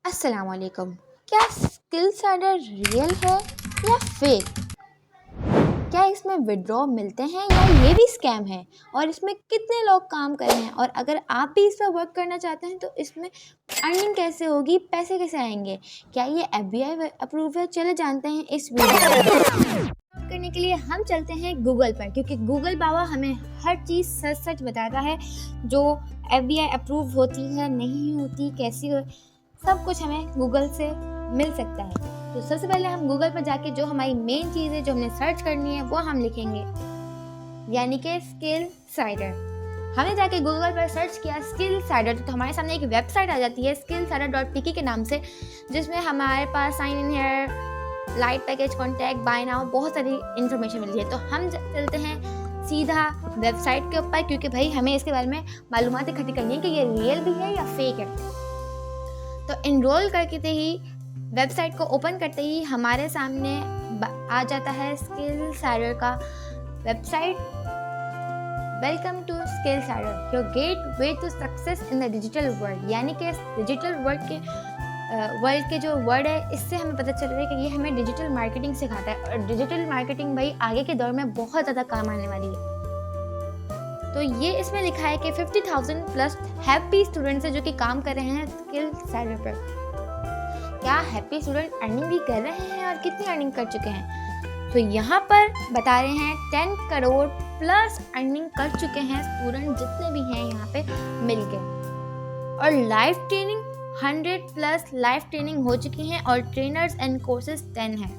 अस्सलामुअलैकुम। क्या skill centre real है या फेक? क्या इसमें विड्रॉ मिलते हैं या ये भी स्कैम है? और इसमें कितने लोग काम कर रहे हैं? और अगर आप भी इस पर वर्क करना चाहते हैं तो इसमें अर्निंग कैसे होगी, पैसे कैसे आएंगे? क्या ये एफबीआई अप्रूव है? चले जानते हैं इस वीडियो में। करने के लिए हम चलते हैं गूगल पर, क्योंकि गूगल बाबा हमें हर चीज़ सच सच बताता है। जो एफबीआई अप्रूव होती है, नहीं होती, कैसी हो, सब कुछ हमें गूगल से मिल सकता है। तो सबसे पहले हम गूगल पर जाके जो हमारी मेन चीज़ है, जो हमने सर्च करनी है, वो हम लिखेंगे, यानी कि स्किल साइडर। हमने जाके गूगल पर सर्च किया स्किल साइडर, तो हमारे सामने एक वेबसाइट आ जाती है skillsider.pk के नाम से, जिसमें हमारे पास sign in here, light package, contact, buy now, बहुत सारी इन्फॉर्मेशन मिलती है। तो हम चलते हैं सीधा वेबसाइट के ऊपर, क्योंकि भाई हमें इसके बारे में मालूमात इकट्ठी करनी है कि ये रियल भी है या फेक है। तो इनरोल करते ही, वेबसाइट को ओपन करते ही हमारे सामने आ जाता है स्किल साइडर का website. Welcome to skill sider, your gateway to success in the digital world. यानी कि डिजिटल वर्ल्ड के जो वर्ड है, इससे हमें पता चल रहा है कि ये हमें डिजिटल मार्केटिंग सिखाता है। और डिजिटल मार्केटिंग भाई आगे के दौर में बहुत ज़्यादा काम आने वाली है। तो ये इसमें लिखा है कि 50,000 प्लस हैप्पी स्टूडेंट्स हैं जो कि काम कर रहे हैं स्किल साइडर पर। क्या हैप्पी स्टूडेंट अर्निंग भी कर रहे हैं और कितनी अर्निंग कर चुके हैं? तो यहाँ पर बता रहे हैं 10 करोड़ प्लस अर्निंग कर चुके हैं स्टूडेंट जितने भी हैं यहाँ पे मिलके। और live training 100 plus live training हो चुकी हैं और ट्रेनर्स एंड कोर्सेज 10 हैं।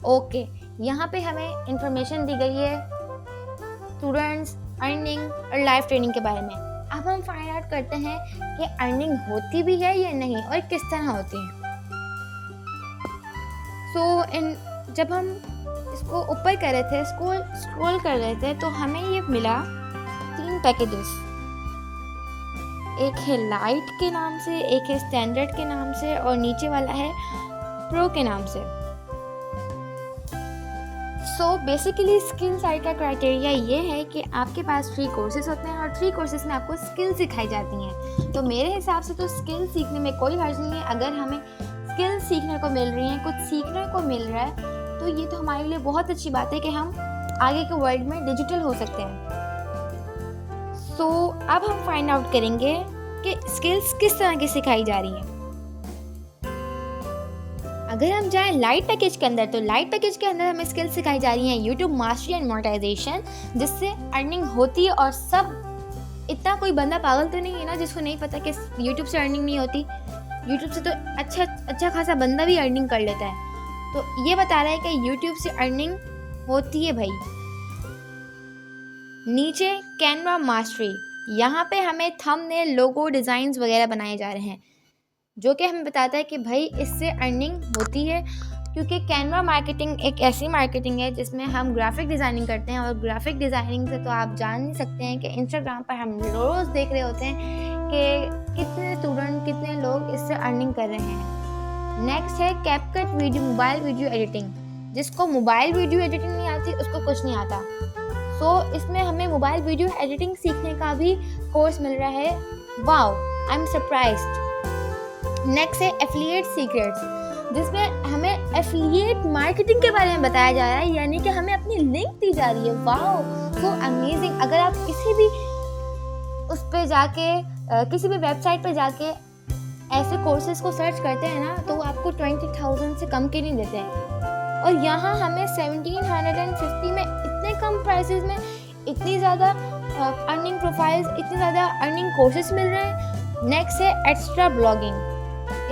ओके, यहाँ पे हमें इंफॉर्मेशन दी गई है स्टूडेंट्स, अर्निंग और लाइव ट्रेनिंग के बारे में। अब हम फाइंड आउट करते हैं कि अर्निंग होती भी है या नहीं और किस तरह होती है। जब हम इसको ऊपर कर रहे थे, स्क्रॉल कर रहे थे, तो हमें ये मिला 3 पैकेजेस। एक है लाइट के नाम से, एक है स्टैंडर्ड के नाम से, और नीचे वाला है प्रो के नाम से। बेसिकली स्किल साइड का क्राइटेरिया ये है कि आपके पास फ्री कोर्सेज होते हैं और फ्री कोर्सेज में आपको स्किल सिखाई जाती हैं। तो मेरे हिसाब से तो स्किल सीखने में कोई हर्ज नहीं है। अगर हमें स्किल सीखने को मिल रही हैं, कुछ सीखने को मिल रहा है, तो ये तो हमारे लिए बहुत अच्छी बात है कि हम आगे के वर्ल्ड में डिजिटल हो सकते हैं। अब हम फाइंड आउट करेंगे कि स्किल्स किस तरह की सिखाई जा रही हैं। अगर हम जाएं लाइट पैकेज के अंदर, तो लाइट पैकेज के अंदर हमें स्किल्स सिखाई जा रही हैं यूट्यूब मास्टरी एंड मोनेटाइजेशन, जिससे अर्निंग होती है। और सब, इतना कोई बंदा पागल तो नहीं है ना जिसको नहीं पता कि यूट्यूब से अर्निंग नहीं होती। यूट्यूब से तो अच्छा खासा बंदा भी अर्निंग कर लेता है। तो ये बता रहा है कि यूट्यूब से अर्निंग होती है भाई। नीचे कैनवा मास्टरी, यहाँ पे हमें थंबनेल, लोगो, डिज़ाइंस वगैरह बनाए जा रहे हैं, जो कि हमें बताता है कि भाई इससे अर्निंग होती है। क्योंकि कैनवा मार्केटिंग एक ऐसी मार्केटिंग है जिसमें हम ग्राफिक डिज़ाइनिंग करते हैं, और ग्राफिक डिज़ाइनिंग से तो आप जान नहीं सकते हैं कि इंस्टाग्राम पर हम रोज़ देख रहे होते हैं कि कितने स्टूडेंट, कितने लोग इससे अर्निंग कर रहे हैं। नेक्स्ट है CapCut video, mobile video editing. जिसको मोबाइल वीडियो एडिटिंग नहीं आती उसको कुछ नहीं आता। इसमें हमें मोबाइल वीडियो एडिटिंग सीखने का भी कोर्स मिल रहा है। Wow, I am surprised. Next है एफिलिएट सीक्रेट्स, जिसमें हमें एफिलिएट मार्केटिंग के बारे में बताया जा रहा है, यानी कि हमें अपनी लिंक दी जा रही है। Wow, so amazing. अगर आप किसी भी उस पे जाके, किसी भी वेबसाइट पे जाके ऐसे कोर्सेज को सर्च करते हैं ना, तो वो आपको 20,000 से कम के नहीं देते हैं। और यहाँ हमें 1750 में इतने कम प्राइसेस में इतनी ज़्यादा अर्निंग प्रोफाइल्स, इतनी ज़्यादा अर्निंग कोर्सेज मिल रहे हैं। नेक्स्ट है एक्स्ट्रा ब्लॉगिंग।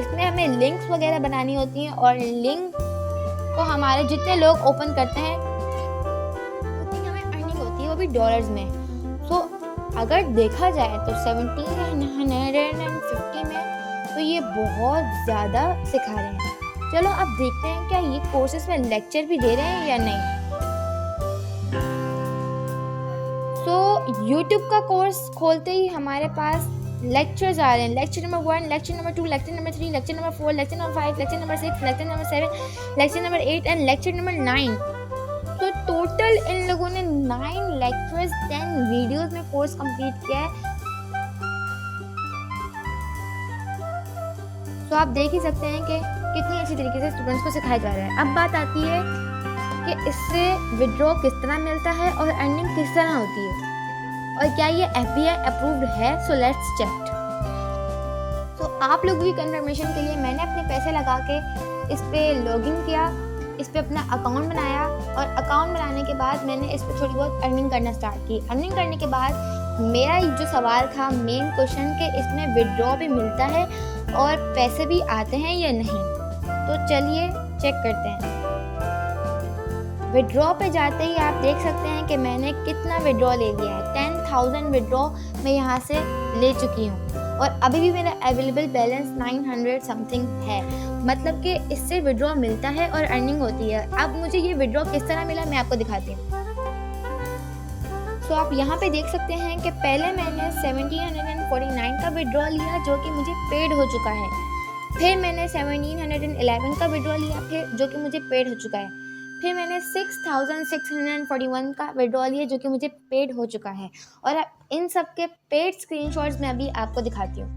इसमें हमें लिंक्स वगैरह बनानी होती हैं, और लिंक को हमारे जितने लोग ओपन करते हैं उतनी हमें अर्निंग होती है, वो भी डॉलर्स में। अगर देखा जाए तो 1750 में तो ये बहुत ज़्यादा सिखा रहे हैं। चलो अब देखते हैं क्या ये कोर्सेज में लेक्चर भी दे रहे हैं या नहीं। यूट्यूब का कोर्स खोलते ही हमारे पास लेक्चर्स आ रहे हैं। Lecture number 1, lecture number 2, lecture number 3, lecture number 4, lecture number 5, lecture number 6, lecture number 7, lecture number 8 and lecture number 9। तो टोटल इन लोगों ने 9 लेक्चर्स 10 वीडियोस में कोर्स कंप्लीट किया है। तो आप देख ही सकते हैं कि कितनी अच्छी तरीके से स्टूडेंट्स को सिखाया जा रहा है। अब बात आती है कि इससे विड्रॉ किस तरह मिलता है और अर्निंग किस तरह होती है और क्या ये FBI अप्रूव्ड है। So let's check. तो आप लोगों की कंफर्मेशन के लिए मैंने अपने पैसे लगा के इस पर लॉगिन किया, इस पर अपना अकाउंट बनाया और अकाउंट बनाने के बाद मैंने इस पर थोड़ी बहुत अर्निंग करना स्टार्ट की। अर्निंग करने के बाद मेरा जो सवाल था, मेन क्वेश्चन, कि इसमें विड्रॉ भी मिलता है और पैसे भी आते हैं या नहीं। तो चलिए चेक करते हैं। विड्रॉ पे जाते ही आप देख सकते हैं कि मैंने कितना विड्रॉ ले लिया है। 10,000 विड्रॉ मैं यहाँ से ले चुकी हूँ और अभी भी मेरा अवेलेबल बैलेंस 900 समथिंग है। मतलब कि इससे विड्रॉ मिलता है और अर्निंग होती है। अब मुझे ये विड्रॉ किस तरह मिला मैं आपको दिखाती हूँ। तो आप यहाँ पे देख सकते हैं कि पहले मैंने 1749 का विड्रॉ लिया जो कि मुझे पेड हो चुका है। फिर मैंने 1711 का विड्रॉ लिया फिर जो कि मुझे पेड हो चुका है। फिर मैंने 6641 का विड्रॉ लिया जो कि मुझे पेड हो चुका है। और इन सब के पेड स्क्रीनशॉट्स मैं अभी आपको दिखाती हूँ।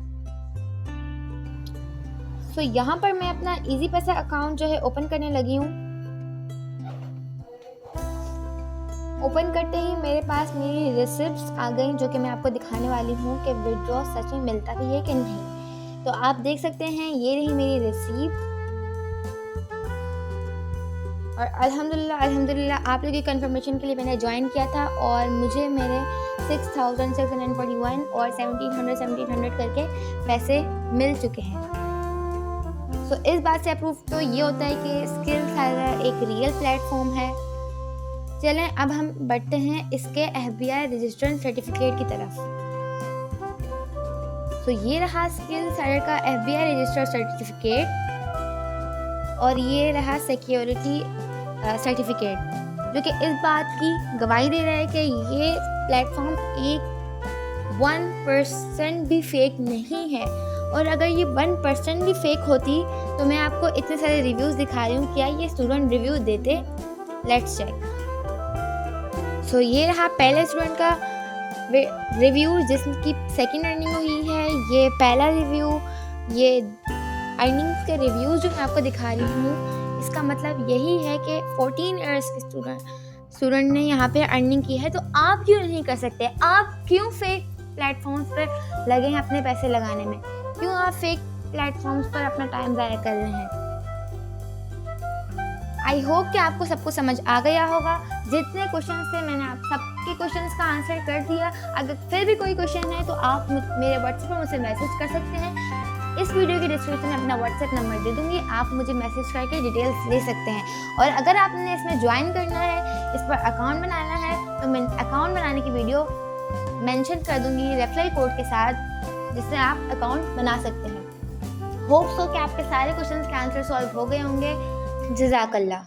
तो यहाँ पर मैं अपना इजी पैसा अकाउंट जो है ओपन करने लगी हूँ। ओपन करते ही मेरे पास मेरी रिसिप्ट्स आ गई जो कि मैं आपको दिखाने वाली हूँ कि विड्रॉ सच में मिलता भी है कि नहीं। तो आप देख सकते हैं ये रही मेरी रिसीप्ट। और अल्हम्दुलिल्लाह आप लोगों की कंफर्मेशन के लिए मैंने ज्वाइन किया था और मुझे मेरे 6641 और 1700 करके पैसे मिल चुके हैं। तो इस बात से अप्रूव तो ये होता है कि स्किल्स एक रियल प्लेटफॉर्म है। चलें अब हम बढ़ते हैं इसके FBI रजिस्टर्ड सर्टिफिकेट की तरफ। तो ये रहा स्किल्स का FBI रजिस्टर्ड सर्टिफिकेट और ये रहा सिक्योरिटी सर्टिफिकेट जो कि इस बात की गवाही दे रहा है कि ये प्लेटफॉर्म 1% भी फेक नहीं है। और अगर ये 1% भी फेक होती तो मैं आपको इतने सारे रिव्यूज़ दिखा रही हूँ, क्या ये स्टूडेंट रिव्यू देते। Let's check. सो ये रहा पहले स्टूडेंट का रिव्यू जिसकी सेकंड अर्निंग हुई है। ये पहला रिव्यू, ये अर्निंग्स के रिव्यूज़ जो मैं आपको दिखा रही हूँ इसका मतलब यही है कि 14 ईयर्स के स्टूडेंट ने यहाँ पे अर्निंग की है। तो आप क्यों नहीं कर सकते? आप क्यों फेक प्लेटफॉर्म्स पर लगे हैं अपने पैसे लगाने में? क्यों आप फेक प्लेटफॉर्म्स पर अपना टाइम ज़ाया कर रहे हैं? आई होप कि आपको सबको समझ आ गया होगा। जितने क्वेश्चन थे मैंने आप सबके क्वेश्चंस का आंसर कर दिया। अगर फिर भी कोई क्वेश्चन है तो आप मेरे व्हाट्सएप पर मुझसे मैसेज कर सकते हैं। इस वीडियो की डिस्क्रिप्शन में अपना व्हाट्सएप नंबर दे दूँगी, आप मुझे मैसेज करके डिटेल्स ले सकते हैं। और अगर आपने इसमें ज्वाइन करना है, इस पर अकाउंट बनाना है, तो मैं अकाउंट बनाने की वीडियो मेंशन कर दूँगी रेफरल कोड के साथ जिससे आप अकाउंट बना सकते हैं। होप सो कि आपके सारे क्वेश्चन के आंसर सॉल्व हो गए होंगे। जज़ाकल्लाह।